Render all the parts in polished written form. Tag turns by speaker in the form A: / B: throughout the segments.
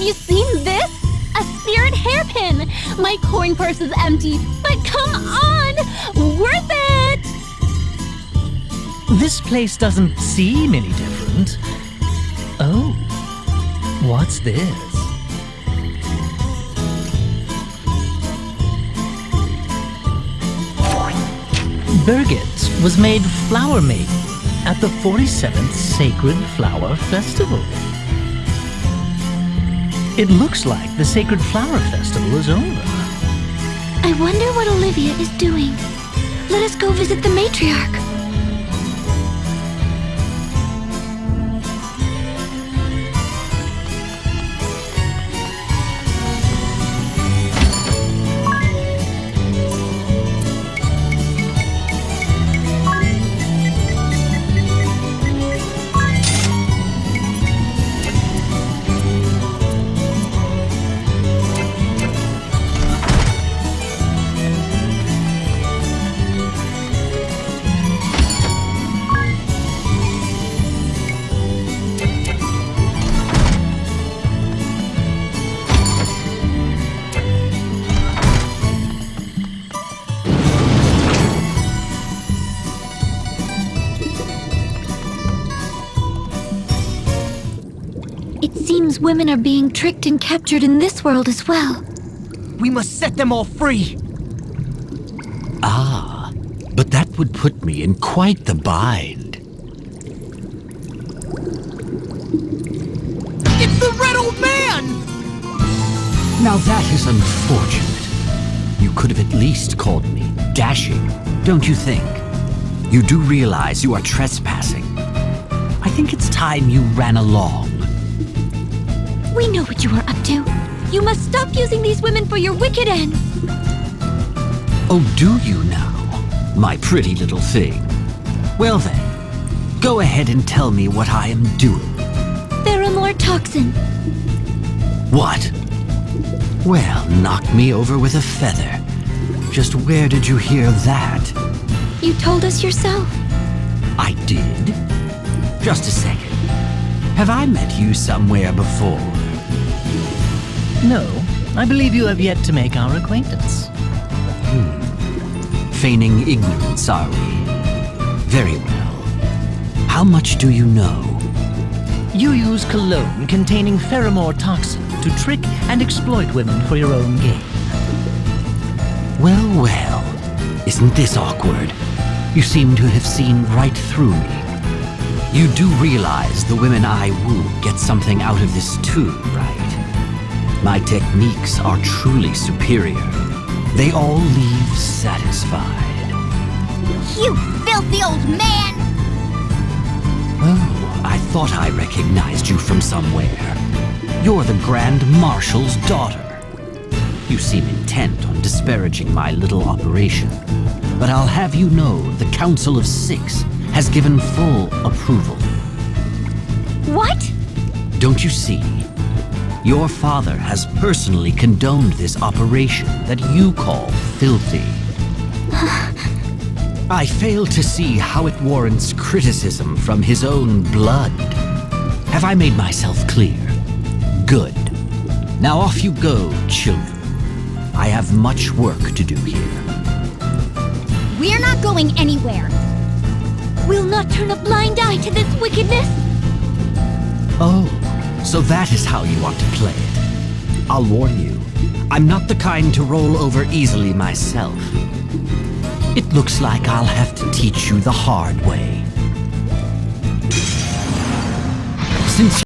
A: you seen this? A spirit hairpin! My coin purse is empty, but come on! Worth it!
B: This place doesn't seem any different. Oh, what's this? Birgit was made flower maiden at the 47th Sacred Flower Festival. It looks like the Sacred Flower Festival is over.
A: I wonder what Olivia is doing. Let us go visit the matriarch. It seems women are being tricked and captured in this world as well.
C: We must set them all free.
D: Ah, but that would put me in quite the bind.
C: It's the Red Old Man!
D: Now that is unfortunate. You could have at least called me dashing, don't you think? You do realize you are trespassing. I think it's time you ran along.
A: We know what you are up to. You must stop using these women for your wicked ends.
D: Oh, do you now, my pretty little thing? Well then, go ahead and tell me what I am doing.
A: Pheromore toxin.
D: What? Well, knock me over with a feather. Just where did you hear that?
A: You told us yourself.
D: I did? Just a second. Have I met you somewhere before?
B: No, I believe you have yet to make our acquaintance.
D: Feigning ignorance, are we? Very well. How much do you know?
B: You use cologne containing pheromore toxin to trick and exploit women for your own gain.
D: Well, well. Isn't this awkward? You seem to have seen right through me. You do realize the women I woo get something out of this too, right? My techniques are truly superior. They all leave satisfied.
A: You filthy old man!
D: Oh, I thought I recognized you from somewhere. You're the Grand Marshal's daughter. You seem intent on disparaging my little operation, but I'll have you know the Council of Six has given full approval.
A: What?
D: Don't you see? Your father has personally condoned this operation that you call filthy. I fail to see how it warrants criticism from his own blood. Have I made myself clear? Good. Now off you go, children. I have much work to do here.
A: We're not going anywhere. We'll not turn a blind eye to this wickedness.
D: Oh, so that is how you want to play it. I'll warn you, I'm not the kind to roll over easily myself. It looks like I'll have to teach you the hard way. Since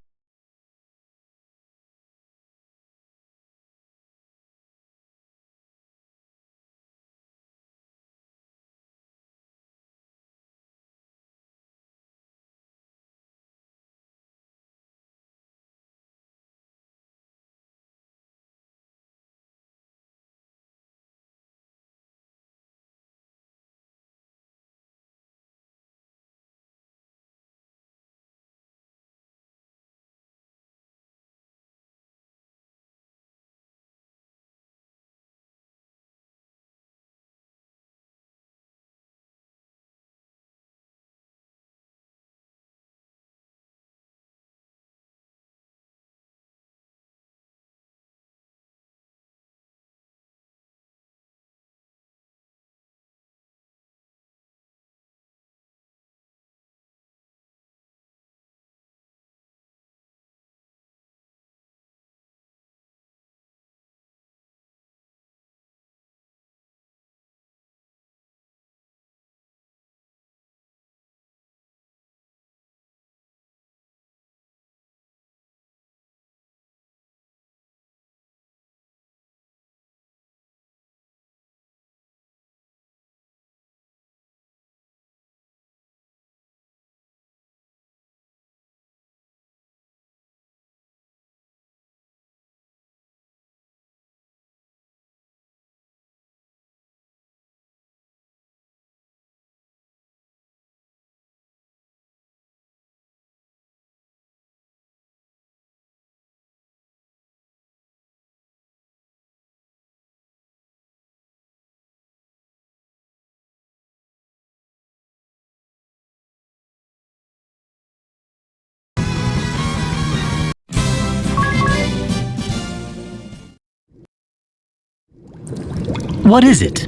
B: What is it?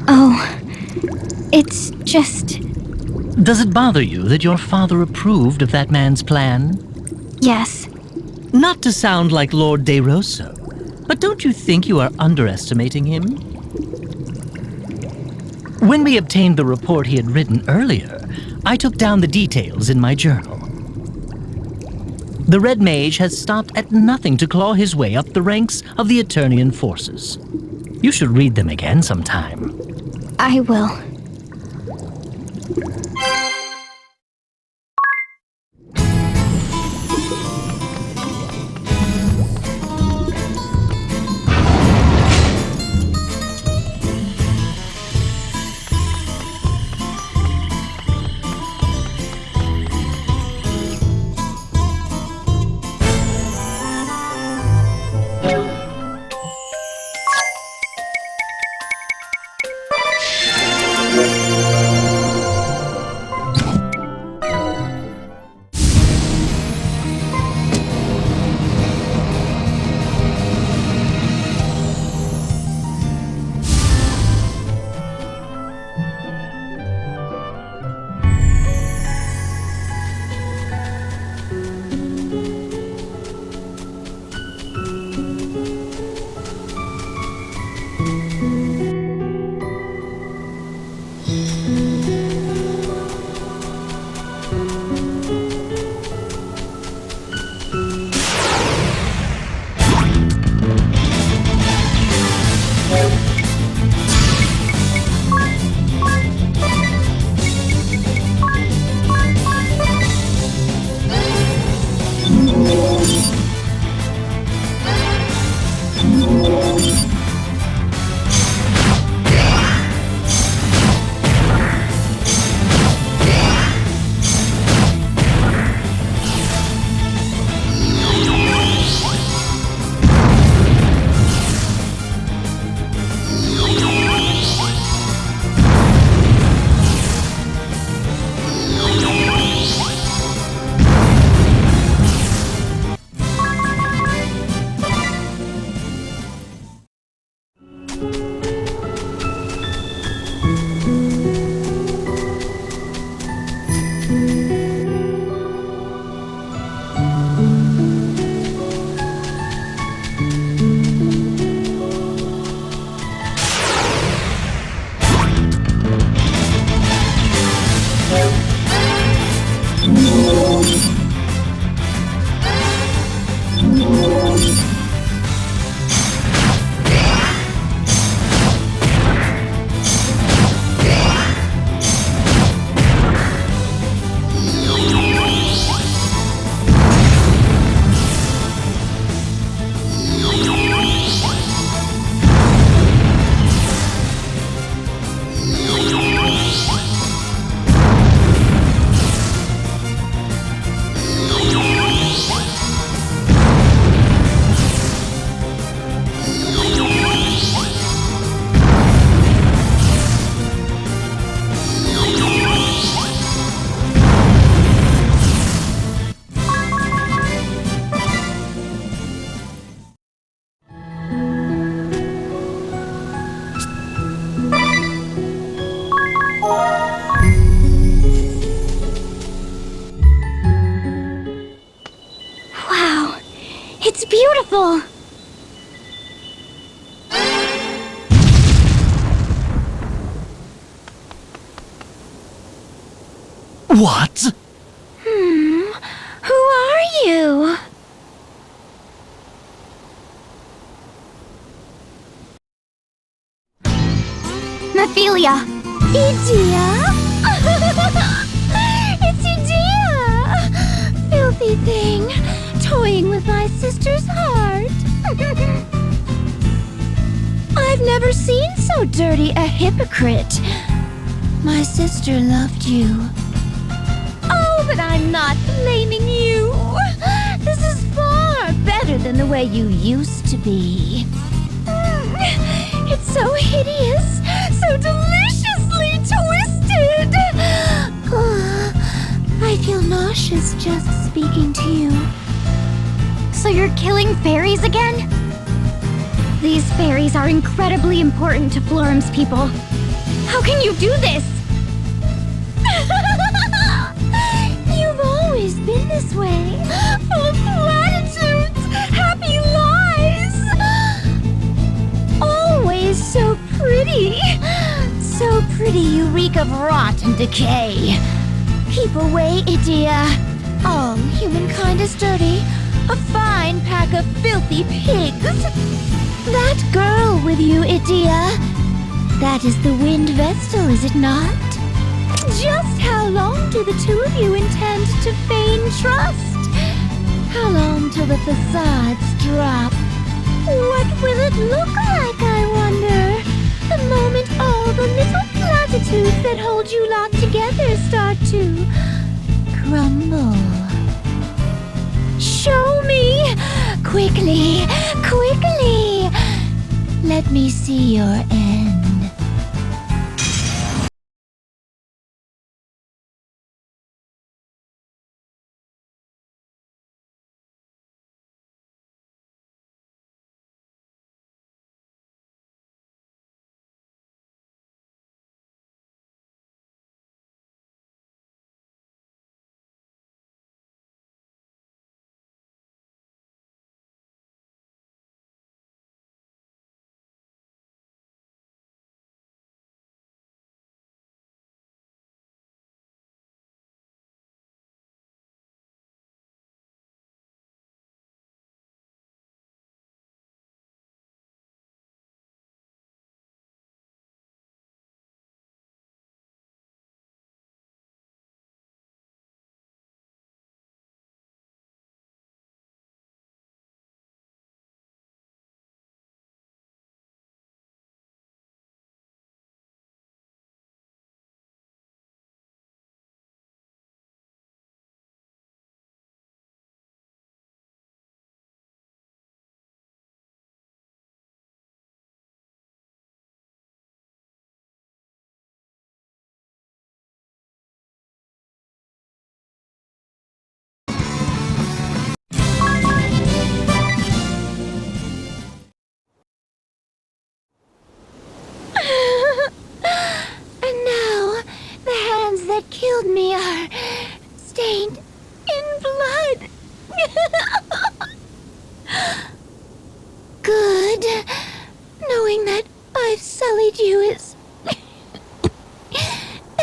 A: Oh, it's just...
B: Does it bother you that your father approved of that man's plan?
A: Yes.
B: Not to sound like Lord De Rosso, but don't you think you are underestimating him? When we obtained the report he had written earlier, I took down the details in my journal. The Red Mage has stopped at nothing to claw his way up the ranks of the Eternian forces. You should read them again sometime.
A: I will. It's beautiful!
B: What?
A: Who are you? Ophelia. Edea? It's Edea! Filthy thing, toying with my sister's heart. I've never seen so dirty a hypocrite. My sister loved you. Oh, but I'm not blaming you. This is far better than the way you used to be. It's so hideous, so deliciously twisted. I feel nauseous just speaking to you. So you're killing fairies again? These fairies are incredibly important to Florum's people. How can you do this? You've always been this way, full of platitudes, happy lies. Always so pretty. So pretty you reek of rot and decay. Keep away, Idia. All humankind is dirty. A fine pack of filthy pigs. That girl with you, Idia. That is the wind vestal, is it not? Just how long do the two of you intend to feign trust? How long till the facades drop? What will it look like, I wonder? The moment all the little platitudes that hold you lot together start to crumble. Show me! Quickly! Quickly! Let me see your end. And now, the hands that killed me are stained in blood. Good. Knowing that I've sullied you is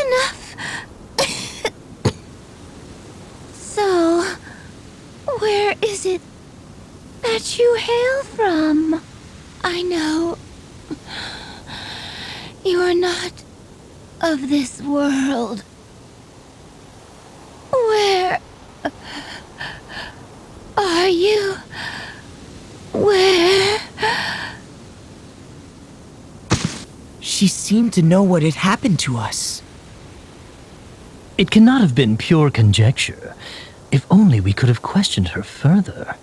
A: enough. So, where is it that you hail from? I know you are not of this world. Where are you? Where?
C: She seemed to know what had happened to us.
B: It cannot have been pure conjecture. If only we could have questioned her further.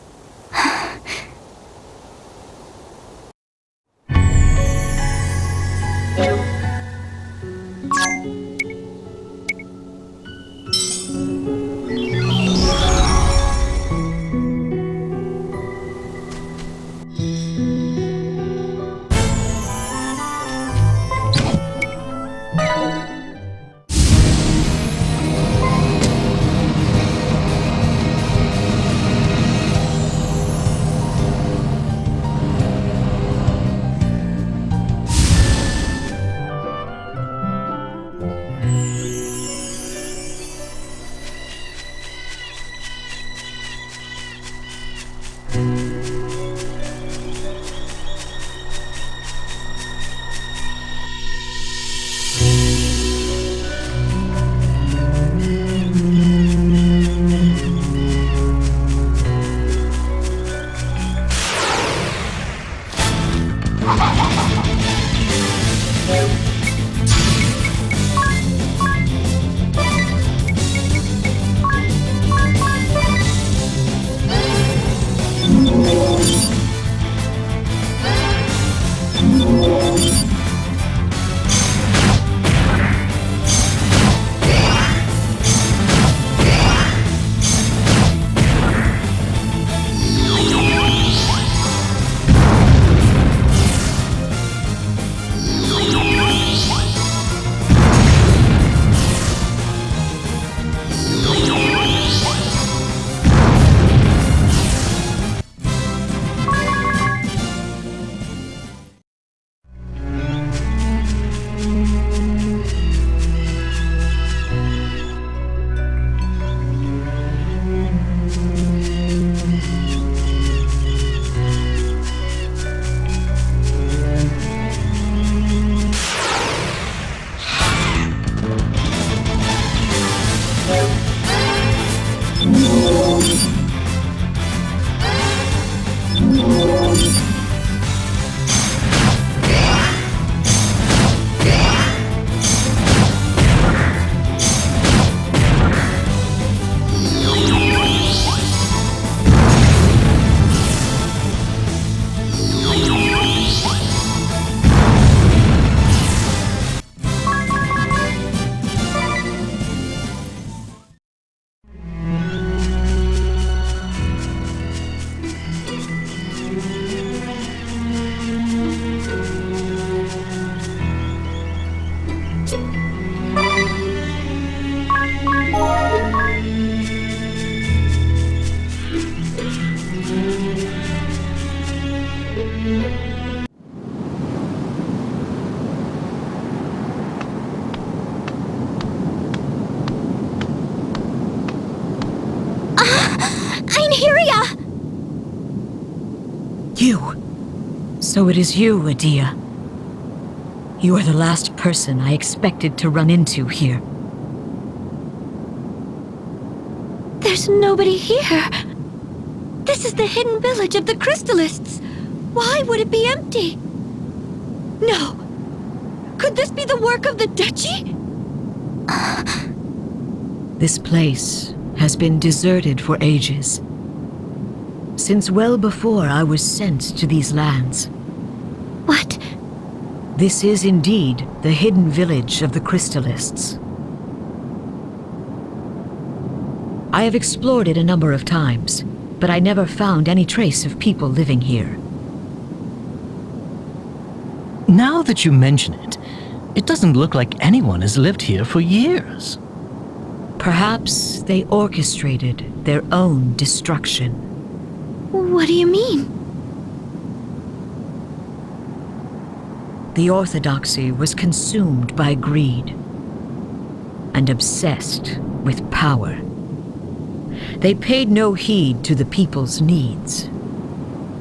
A: Einherja!
C: You. So it is you, Adia. You are the last person I expected to run into here.
A: There's nobody here. This is the hidden village of the Crystallists. Why would it be empty? No. Could this be the work of the Duchy?
C: This place has been deserted for ages. Since well before I was sent to these lands.
A: What?
C: This is indeed the hidden village of the Crystallists. I have explored it a number of times, but I never found any trace of people living here.
B: Now that you mention it, it doesn't look like anyone has lived here for years.
C: Perhaps they orchestrated their own destruction.
A: What do you mean?
C: The Orthodoxy was consumed by greed and obsessed with power. They paid no heed to the people's needs.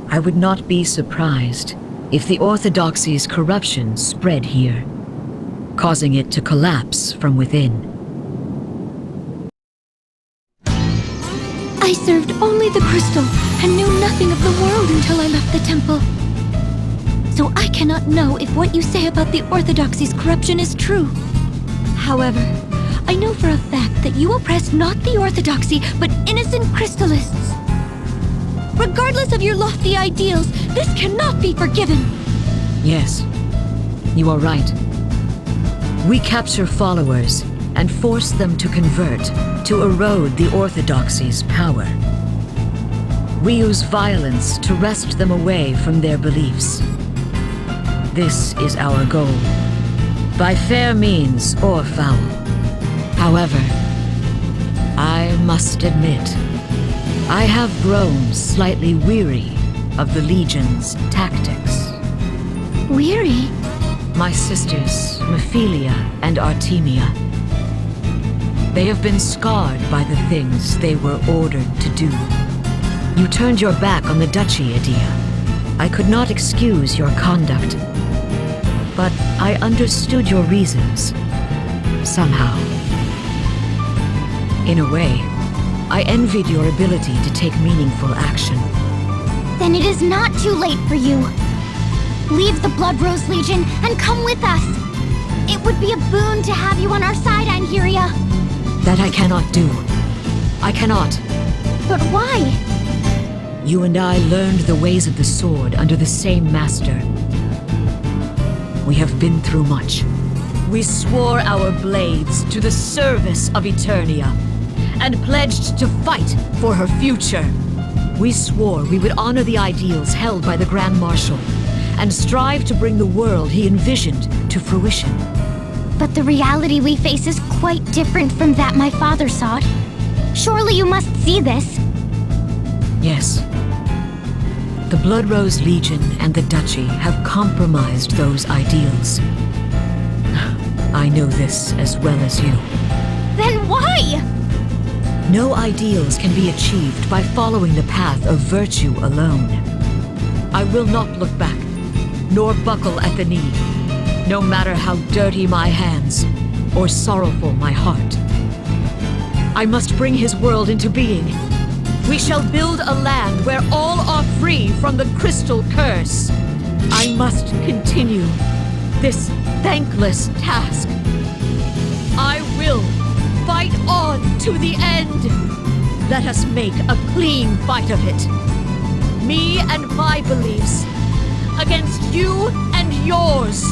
C: I would not be surprised if the Orthodoxy's corruption spread here, causing it to collapse from within.
A: I served only the crystal and knew nothing of the world until I left the temple. So I cannot know if what you say about the Orthodoxy's corruption is true. However, I know for a fact that you oppress not the Orthodoxy, but innocent Crystallists. Regardless of your lofty ideals, this cannot be forgiven.
C: Yes, you are right. We capture followers and force them to convert, to erode the Orthodoxy's power. We use violence to wrest them away from their beliefs. This is our goal, by fair means or foul. However, I must admit, I have grown slightly weary of the Legion's tactics.
A: Weary?
C: My sisters, Mephilia and Artemia. They have been scarred by the things they were ordered to do. You turned your back on the Duchy, Adia. I could not excuse your conduct, but I understood your reasons, somehow. In a way, I envied your ability to take meaningful action.
A: Then it is not too late for you. Leave the Blood Rose Legion and come with us. It would be a boon to have you on our side, Einherja.
C: That I cannot do. I cannot.
A: But why?
C: You and I learned the ways of the sword under the same master. We have been through much. We swore our blades to the service of Eternia and pledged to fight for her future. We swore we would honor the ideals held by the Grand Marshal and strive to bring the world he envisioned to fruition.
A: But the reality we face is quite different from that my father sought. Surely you must see this.
C: Yes. The Blood Rose Legion and the Duchy have compromised those ideals. I know this as well as you.
A: Then why?
C: No ideals can be achieved by following the path of virtue alone. I will not look back, nor buckle at the knee, no matter how dirty my hands or sorrowful my heart. I must bring his world into being. We shall build a land where all are free from the crystal curse. I must continue this thankless task. I will fight on to the end. Let us make a clean fight of it. Me and my beliefs against you and yours.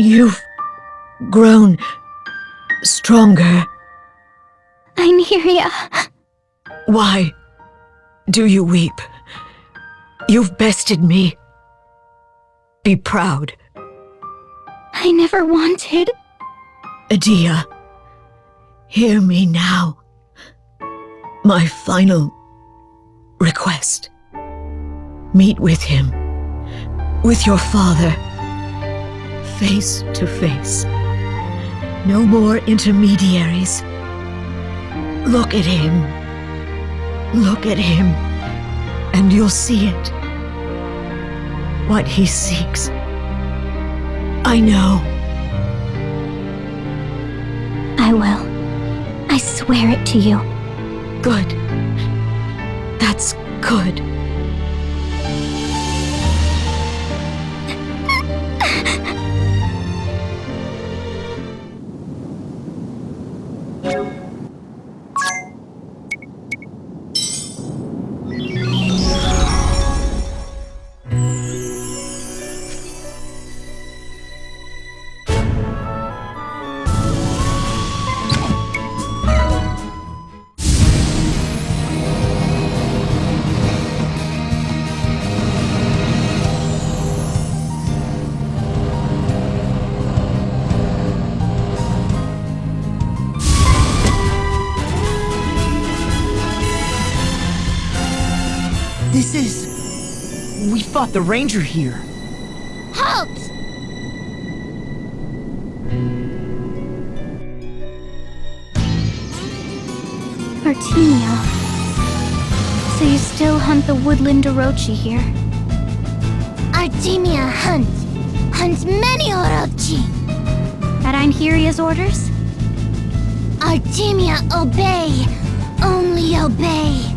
C: You've grown stronger.
A: Nymeria.
C: Why do you weep? You've bested me. Be proud.
A: I never wanted.
C: Adia, hear me now. My final request. Meet with him, with your father, face to face. No more intermediaries. Look at him. Look at him, and you'll see it. What he seeks. I know.
A: I will. I swear it to you.
C: Good. That's good.
E: This is... We fought the ranger here.
A: Halt! Artemia. So you still hunt the woodland orochi here? Artemia hunts many orochi. At Einheria's orders? Artemia obey, only obey.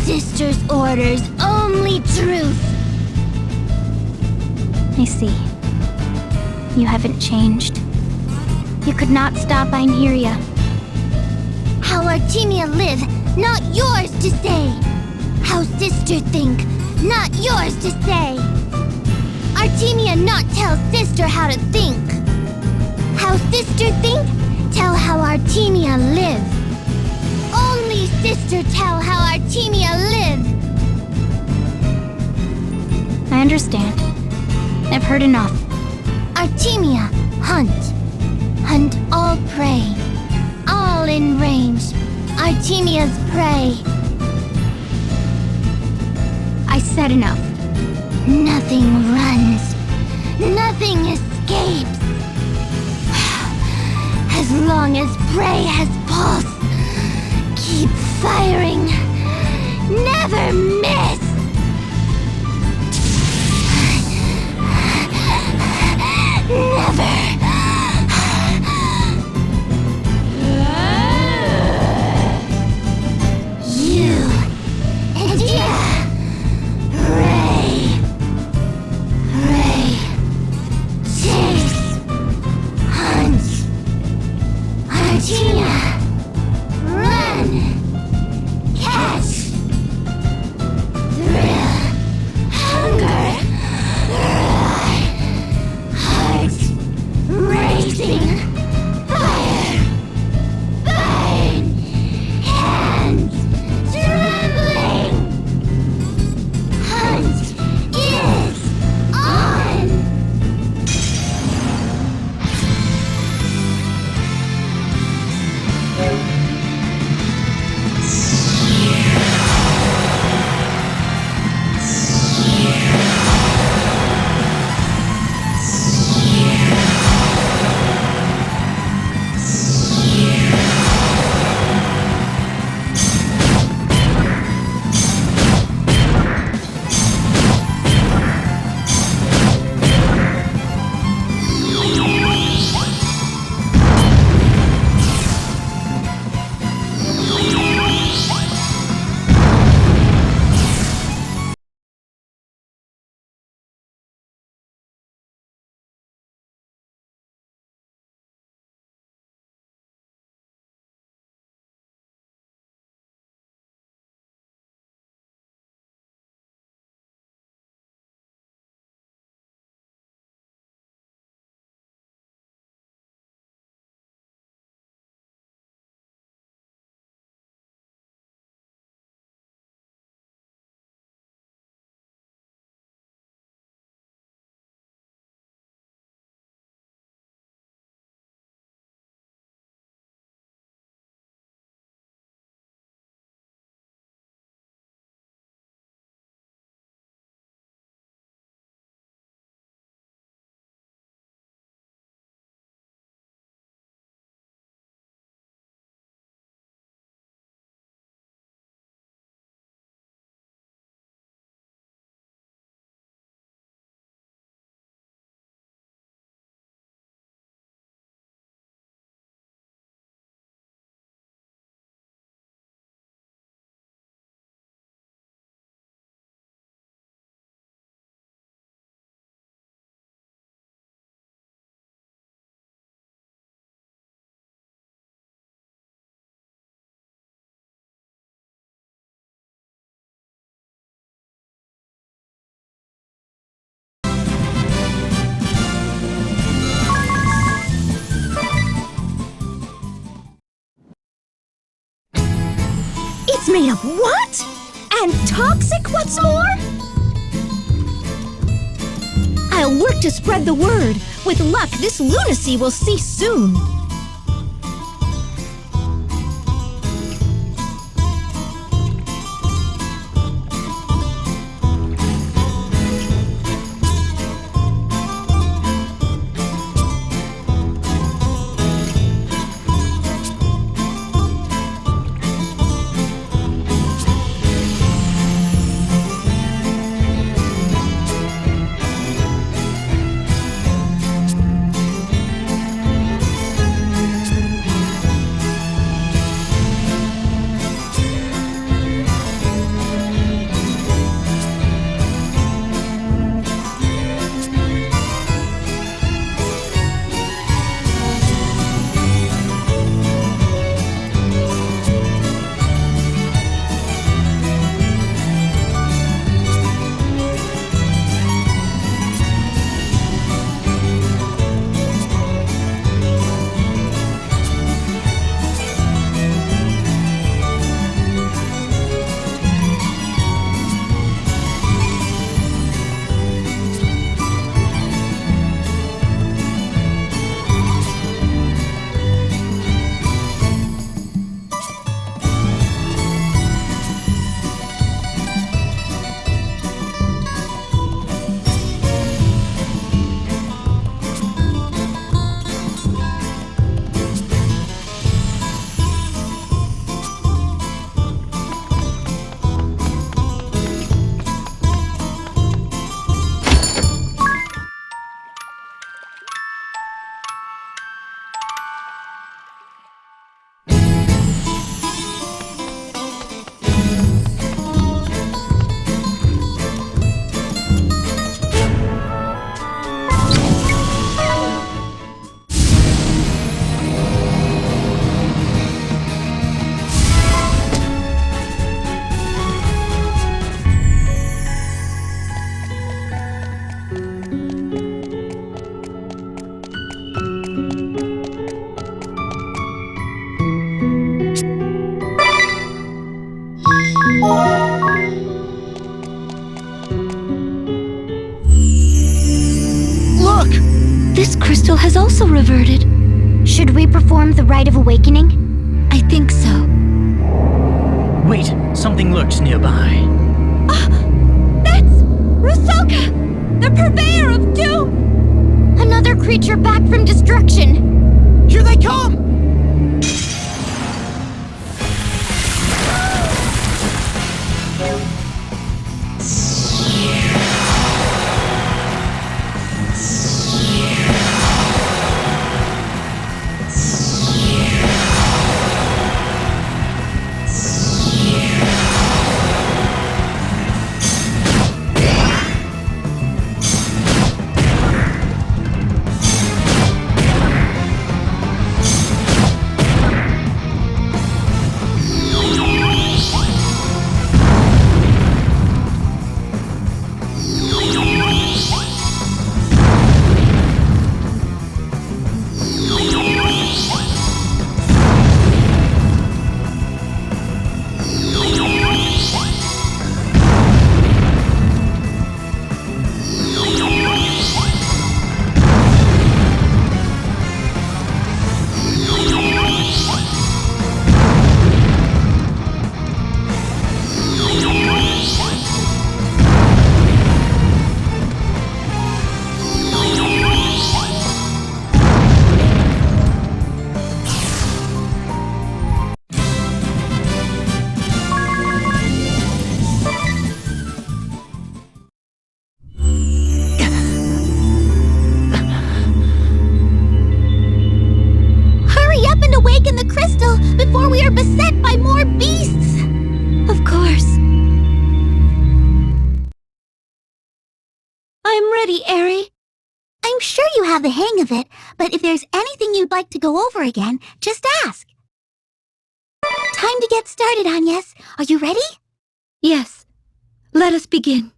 A: Sister's orders, only truth. I see. You haven't changed. You could not stop Einheria. How Artemia live, not yours to say. How sister think, not yours to say. Artemia not tell sister how to think. How sister think, tell how Artemia live. Only sister tell how Artemia live. I understand. I've heard enough. Artemia, hunt. Hunt all prey. All in range. Artemia's prey. I said enough. Nothing runs. Nothing escapes. As long as prey has pulse, keep firing. Never miss. Never. You and Ray. Chase. Hunt. Artemia. Run. Catch. Made of what? And toxic, what's more? I'll work to spread the word. With luck, this lunacy will cease soon.
F: This crystal has also reverted.
A: Should we perform the rite of awakening?
F: I think so.
B: Wait, something lurks nearby.
A: That's Rusalka, the purveyor of doom! Another creature back from destruction.
E: Here they come!
A: before we are beset by more beasts!
F: Of course. I'm ready, Eri.
A: I'm sure you have the hang of it, but if there's anything you'd like to go over again, just ask. Time to get started, Agnes. Are you ready?
F: Yes. Let us begin.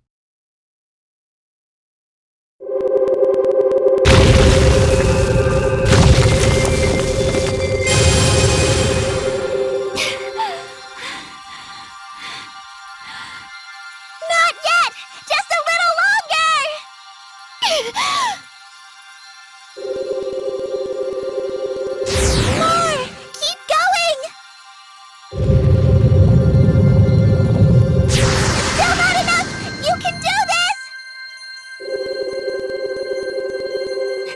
A: More! Keep going! Still not enough! You can do this!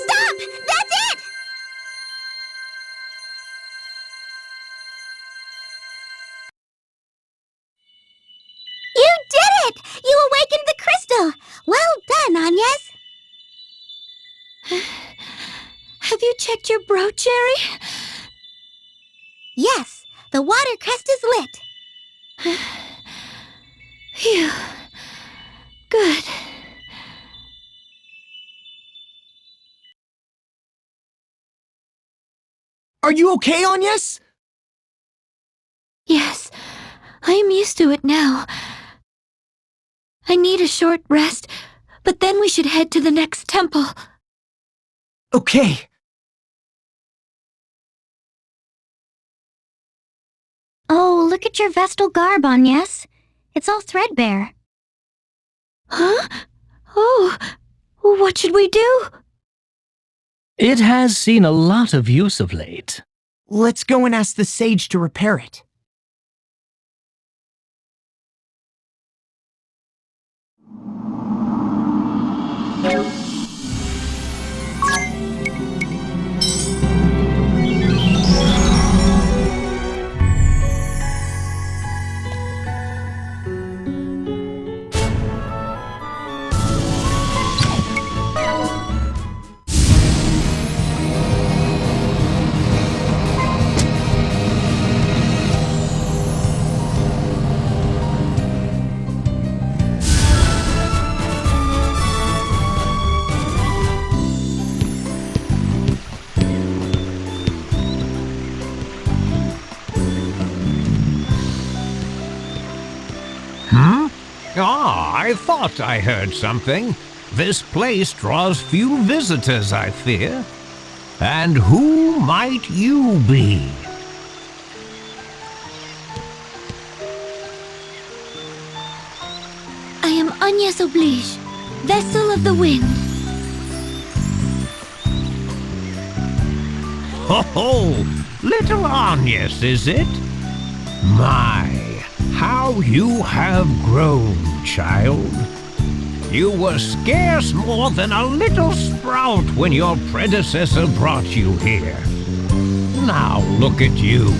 A: Stop! That's it! You did it! You awakened the crystal! Well done, Agnes!
F: Have you checked your brooch, Jerry?
A: Yes, the water crest is lit.
F: Phew. Good.
E: Are you okay, Agnes?
F: Yes, I am used to it now. I need a short rest, but then we should head to the next temple.
E: Okay.
A: Oh, look at your Vestal garb, Agnes. It's all threadbare.
F: Huh? Oh, what should we do?
B: It has seen a lot of use of late.
E: Let's go and ask the sage to repair it.
G: I thought I heard something. This place draws few visitors, I fear. And who might you be?
F: I am Agnes Oblige, vessel of the wind.
G: Ho, little Agnes, is it? My, how you have grown, child. You were scarce more than a little sprout when your predecessor brought you here. Now look at you,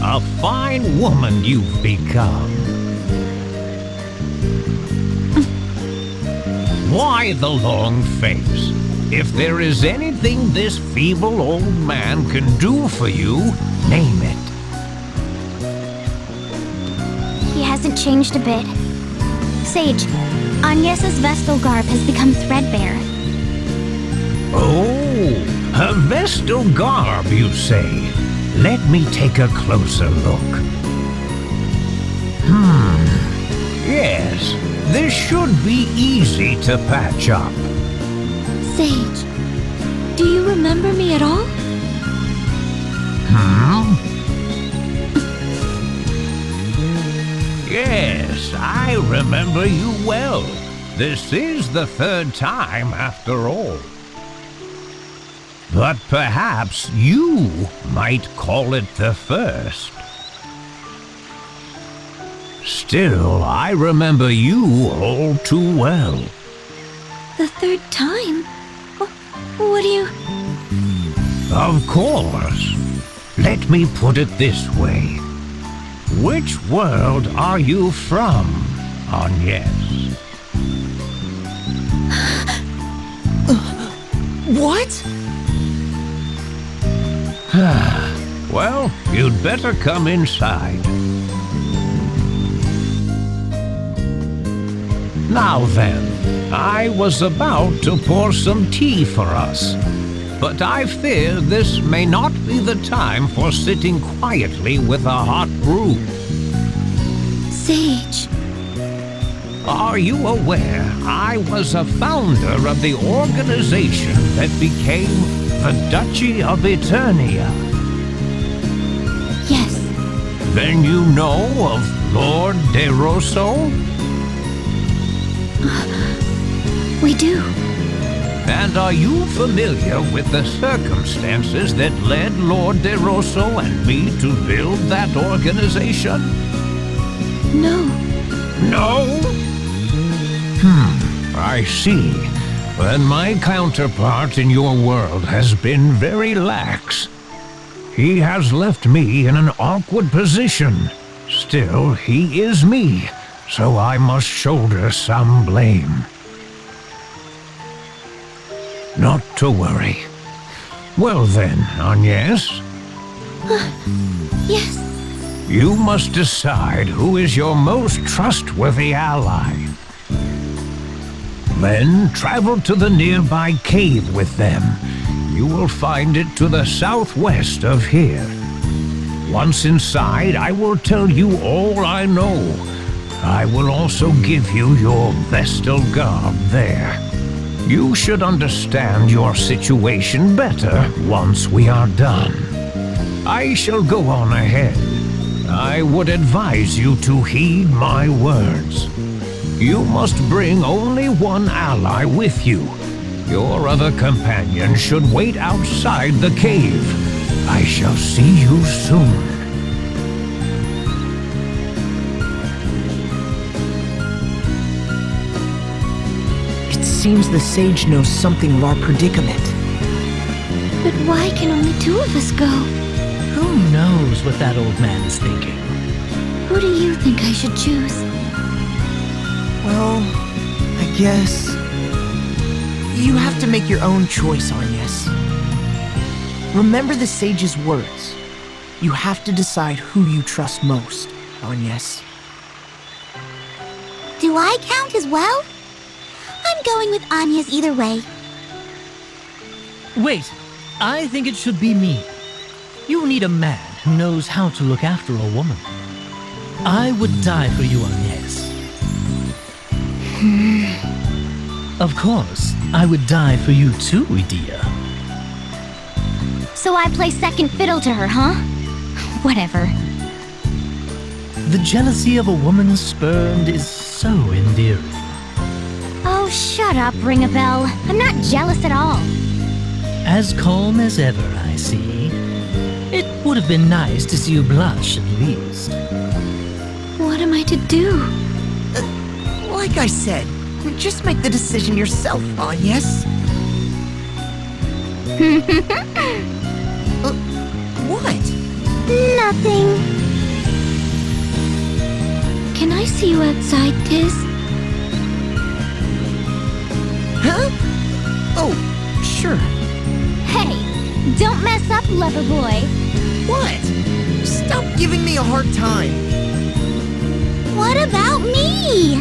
G: a fine woman you've become. Why the long face? If there is anything this feeble old man can do for you, name it.
A: He hasn't changed a bit. Sage, Agnes's Vestal garb has become threadbare.
G: Oh, her Vestal garb, you say? Let me take a closer look. Yes, this should be easy to patch up.
F: Sage, do you remember me at all?
G: Yes, I remember you well. This is the third time after all. But perhaps you might call it the first. Still, I remember you all too well.
F: The third time? What do you...
G: Of course. Let me put it this way. Which world are you from, Agnes?
E: What?
G: Well, you'd better come inside. Now then, I was about to pour some tea for us, but I fear this may not be the time for sitting quietly with a hot brew.
F: Sage.
G: Are you aware I was a founder of the organization that became the Duchy of Eternia?
F: Yes.
G: Then you know of Lord De Rosso?
F: We do.
G: And are you familiar with the circumstances that led Lord De Rosso and me to build that organization?
F: No.
G: No? I see. Then my counterpart in your world has been very lax. He has left me in an awkward position. Still, he is me, so I must shoulder some blame. Not to worry. Well then, Agnes.
F: Yes.
G: You must decide who is your most trustworthy ally. Then travel to the nearby cave with them. You will find it to the southwest of here. Once inside, I will tell you all I know. I will also give you your Vestal garb there. You should understand your situation better once we are done. I shall go on ahead. I would advise you to heed my words. You must bring only one ally with you. Your other companion should wait outside the cave. I shall see you soon.
E: It seems the sage knows something of our predicament.
F: But why can only two of us go?
B: Who knows what that old man is thinking?
F: Who do you think I should choose?
E: Well, I guess... You have to make your own choice, Agnes. Remember the sage's words. You have to decide who you trust most, Agnes.
A: Do I count as well? I'm going with Anya's either way.
B: Wait, I think it should be me. You need a man who knows how to look after a woman. I would die for you, Agnes. Of course, I would die for you too, Idia.
A: So I play second fiddle to her, huh? Whatever.
B: The jealousy of a woman spurned is so endearing.
A: Oh, shut up, Ring a Bell. I'm not jealous at all.
B: As calm as ever, I see. It would have been nice to see you blush at least.
F: What am I to do?
E: Like I said, just make the decision yourself, Agnes. What?
A: Nothing.
F: Can I see you outside, Tiz?
E: Huh? Oh, sure.
A: Hey, don't mess up, lover boy.
E: What? Stop giving me a hard time.
A: What about me?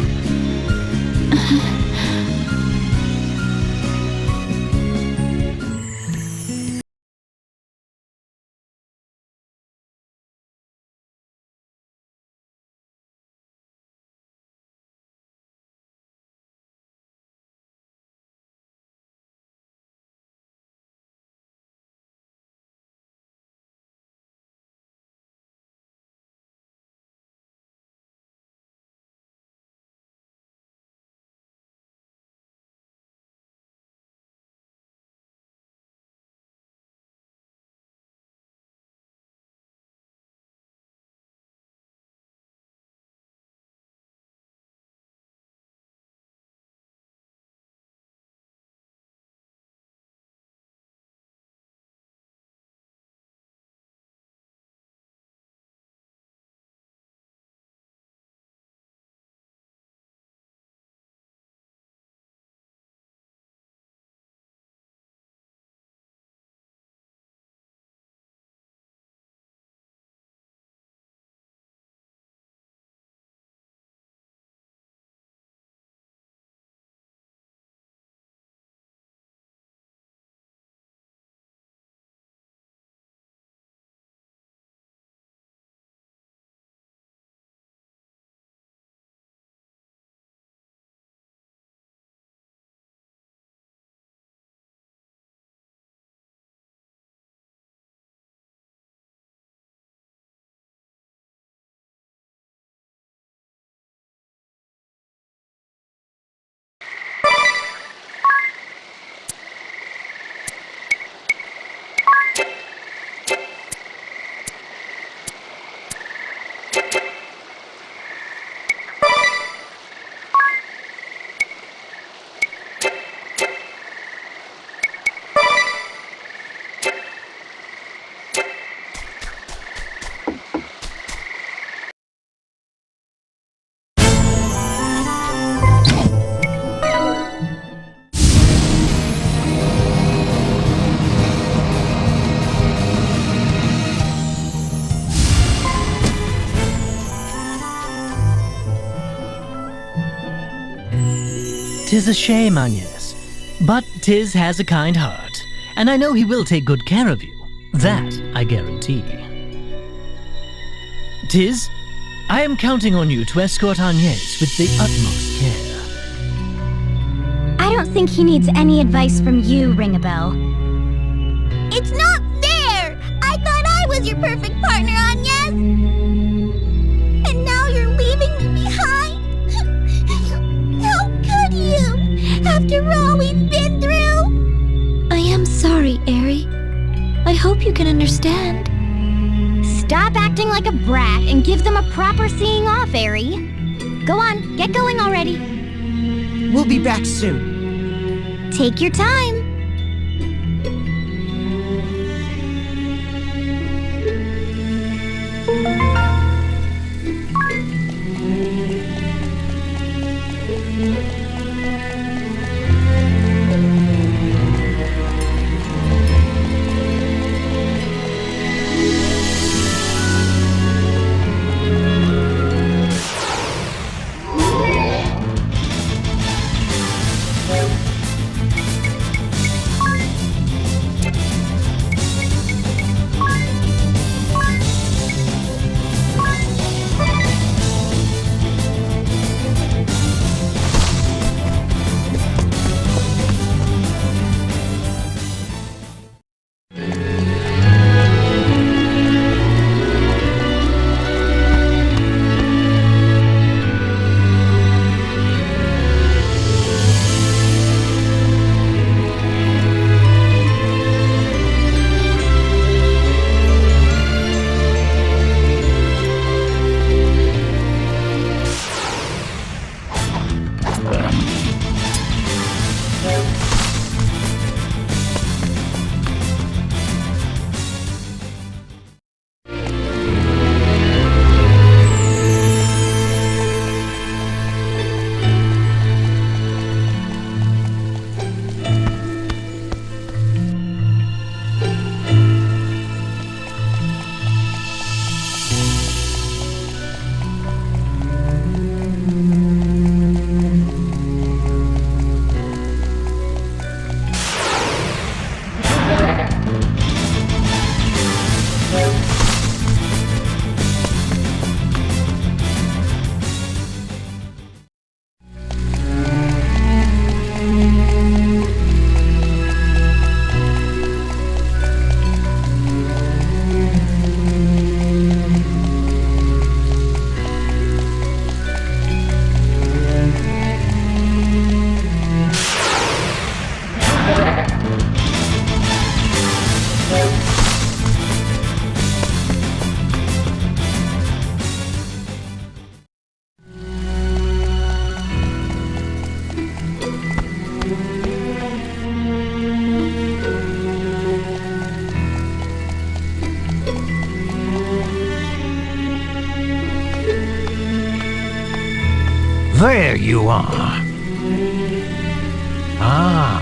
B: 'Tis a shame, Agnes. But Tiz has a kind heart, and I know he will take good care of you. That I guarantee. Tiz, I am counting on you to escort Agnes with the utmost care.
A: I don't think he needs any advice from you, Ring-a-Bell. It's not fair! I thought I was your perfect partner, Agnes! And now you're leaving me behind? How could you? After all we've been through?
F: I am sorry, Aerie. I hope you can understand.
A: Stop acting like a brat and give them a proper seeing off, Aerie. Go on, get going already.
E: We'll be back soon.
A: Take your time.
G: There you are. Ah,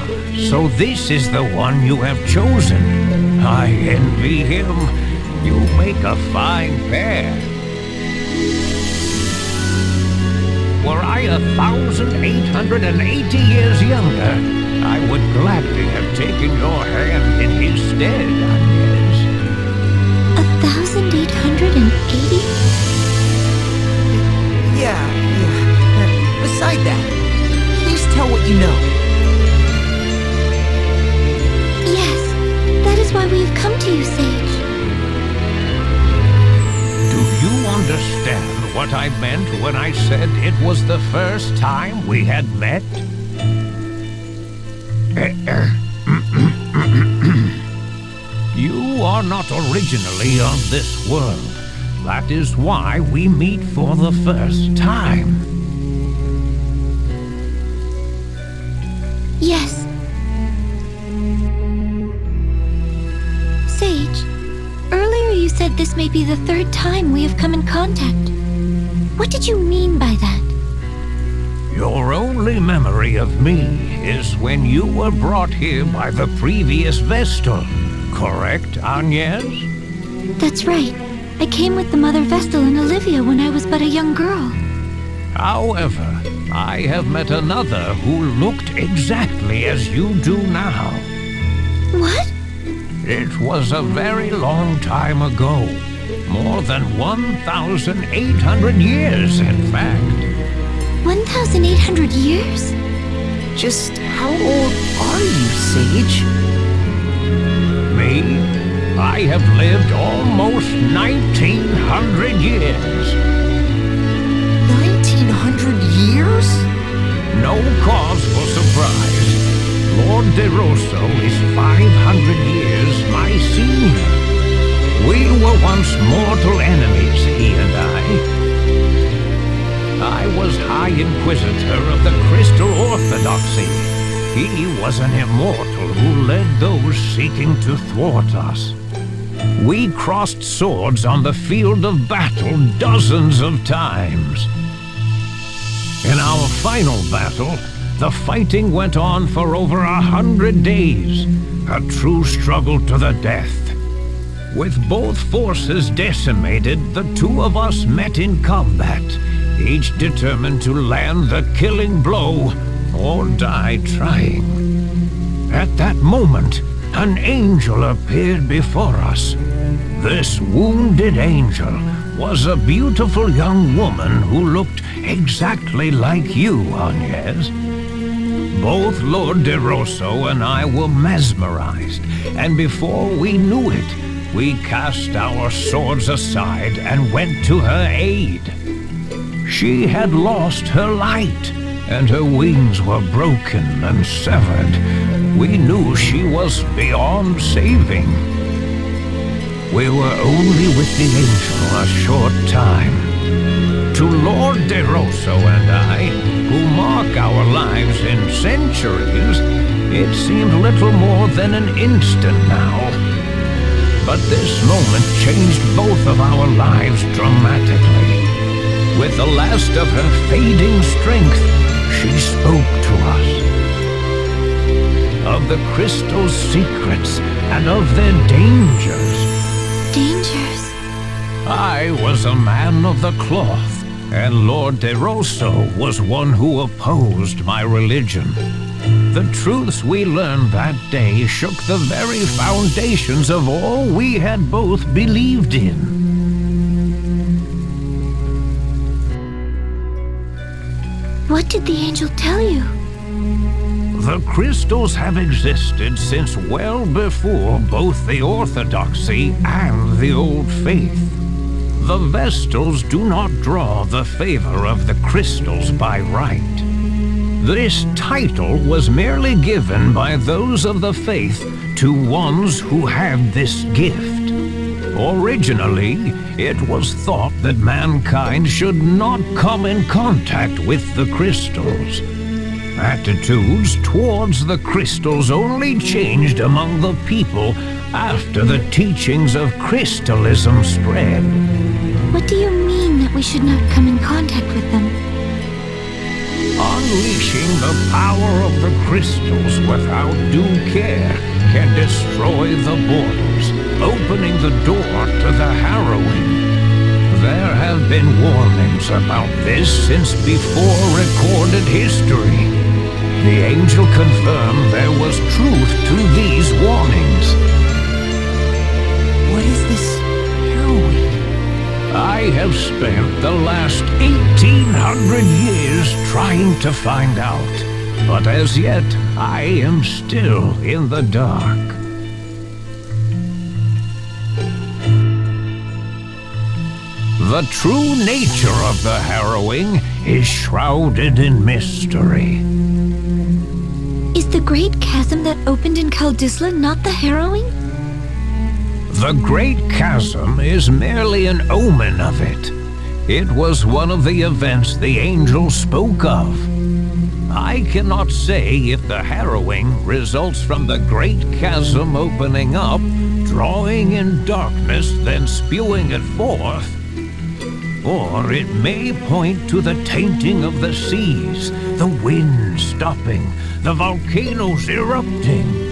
G: so this is the one you have chosen. I envy him. You make a fine pair. Were I 1,880 years younger, I would gladly have taken your hand in his stead, Agnes.
F: 1,880?
E: Yeah. Beside that, please tell what you know.
F: Yes, that is why we have come to you, Sage.
G: Do you understand what I meant when I said it was the first time we had met? You are not originally of this world. That is why we meet for the first time.
F: Yes. Sage, earlier you said this may be the third time we have come in contact. What did you mean by that?
G: Your only memory of me is when you were brought here by the previous Vestal, correct, Agnes?
F: That's right. I came with the Mother Vestal and Olivia when I was but a young girl.
G: However, I have met another who looked exactly as you do now.
F: What?
G: It was a very long time ago. More than 1,800 years, in fact.
F: 1,800 years?
E: Just how old are you, Sage?
G: Me? I have lived almost 1,900 years.
E: 1,900 years?
G: No cause for surprise. Lord DeRosso is 500 years my senior. We were once mortal enemies, he and I was High Inquisitor of the Crystal Orthodoxy. He was an immortal who led those seeking to thwart us. We crossed swords on the field of battle dozens of times. In our final battle, the fighting went on for over 100 days, a true struggle to the death. With both forces decimated, the two of us met in combat, each determined to land the killing blow or die trying. At that moment, an angel appeared before us. This wounded angel was a beautiful young woman who looked exactly like you, Agnes. Both Lord DeRosso and I were mesmerized, and before we knew it, we cast our swords aside and went to her aid. She had lost her light, and her wings were broken and severed. We knew she was beyond saving. We were only with the angel a short time. To Lord DeRosso and I, who mark our lives in centuries, it seemed little more than an instant now. But this moment changed both of our lives dramatically. With the last of her fading strength, she spoke to us. Of the crystal's secrets and of their dangers.
F: Dangers?
G: I was a man of the cloth, and Lord DeRosso was one who opposed my religion. The truths we learned that day shook the very foundations of all we had both believed in.
F: What did the angel tell you?
G: The crystals have existed since well before both the Orthodoxy and the Old Faith. The Vestals do not draw the favor of the crystals by right. This title was merely given by those of the faith to ones who had this gift. Originally, it was thought that mankind should not come in contact with the crystals. Attitudes towards the crystals only changed among the people after the teachings of crystalism spread.
F: What do you mean that we should not come in contact with them?
G: Unleashing the power of the crystals without due care can destroy the borders, opening the door to the harrowing. There have been warnings about this since before recorded history. The angel confirmed there was truth to these warnings.
E: What is this harrowing?
G: I have spent the last 1,800 years trying to find out, but as yet I am still in the dark. The true nature of the harrowing is shrouded in mystery.
F: Is the great chasm that opened in Kaldisla not the harrowing?
G: The Great Chasm is merely an omen of it. It was one of the events the angel spoke of. I cannot say if the harrowing results from the Great Chasm opening up, drawing in darkness, then spewing it forth, or it may point to the tainting of the seas, the wind stopping, the volcanoes erupting.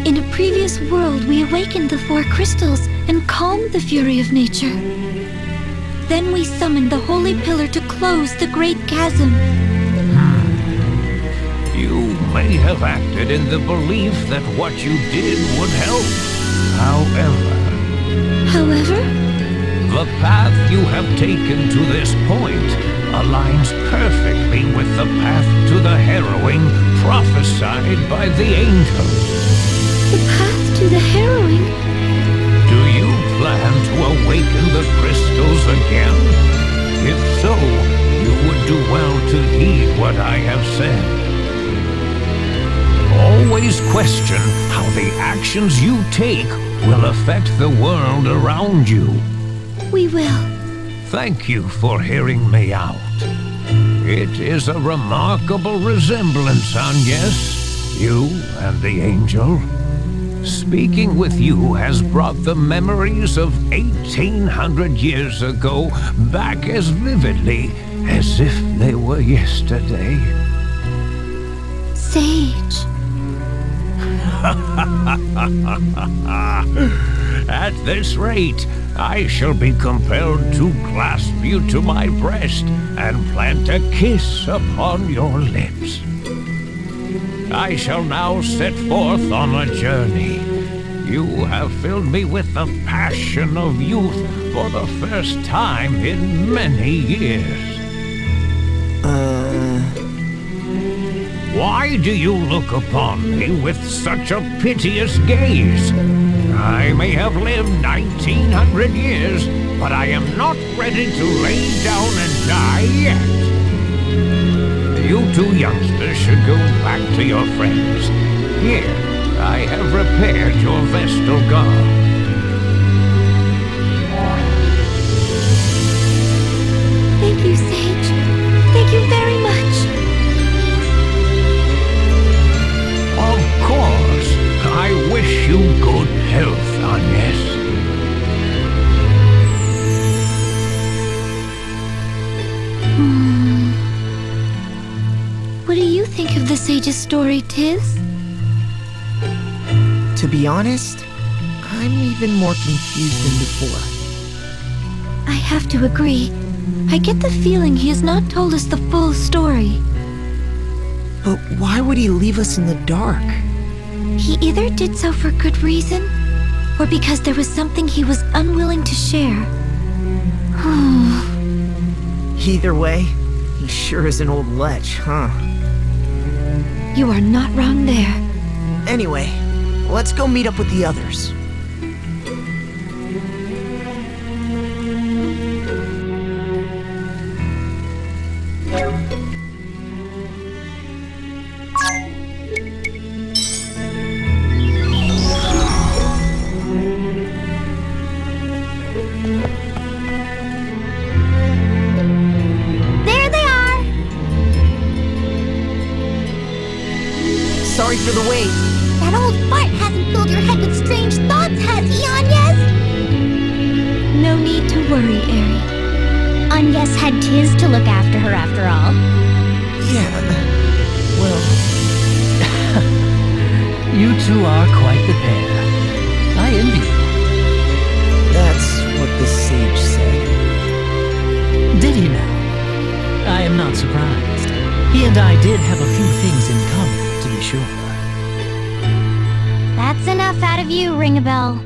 F: In a previous world, we awakened the four crystals and calmed the fury of nature. Then we summoned the holy pillar to close the great chasm.
G: You may have acted in the belief that what you did would help.
F: However?
G: The path you have taken to this point aligns perfectly with the path to the harrowing prophesied by the angel.
F: The path to the harrowing?
G: Do you plan to awaken the crystals again? If so, you would do well to heed what I have said. Always question how the actions you take will affect the world around you.
F: We will.
G: Thank you for hearing me out. It is a remarkable resemblance, Agnes, you and the angel. Speaking with you has brought the memories of 1800 years ago back as vividly as if they were yesterday.
F: Sage.
G: At this rate, I shall be compelled to clasp you to my breast and plant a kiss upon your lips. I shall now set forth on a journey. You have filled me with the passion of youth for the first time in many years. Why do you look upon me with such a piteous gaze? I may have lived 1900 years, but I am not ready to lay down and die yet. You two youngsters should go back to your friends. Here, I have repaired your vestal garb.
F: Thank you, Sage. Thank you very much.
G: Of course, I wish you good health, Agnes.
F: What do you think of the sage's story, Tiz?
E: To be honest, I'm even more confused than before.
F: I have to agree. I get the feeling he has not told us the full story.
E: But why would he leave us in the dark?
F: He either did so for good reason, or because there was something he was unwilling to share.
E: Either way, he sure is an old lech, huh?
F: You are not wrong there.
E: Anyway, let's go meet up with the others.
A: There they are!
E: Sorry for the wait.
A: That old fart hasn't filled your head with strange thoughts, has he, Agnes?
F: No need to worry, Eri.
A: Agnes had Tiz to look after her after all.
E: Yeah, well,
B: You two are quite the pair. I envy you.
E: that's what the sage said.
B: Did he now? I am not surprised. He and I did have a few things in common, to be sure.
A: That's enough out of you, Ring-a-Bell.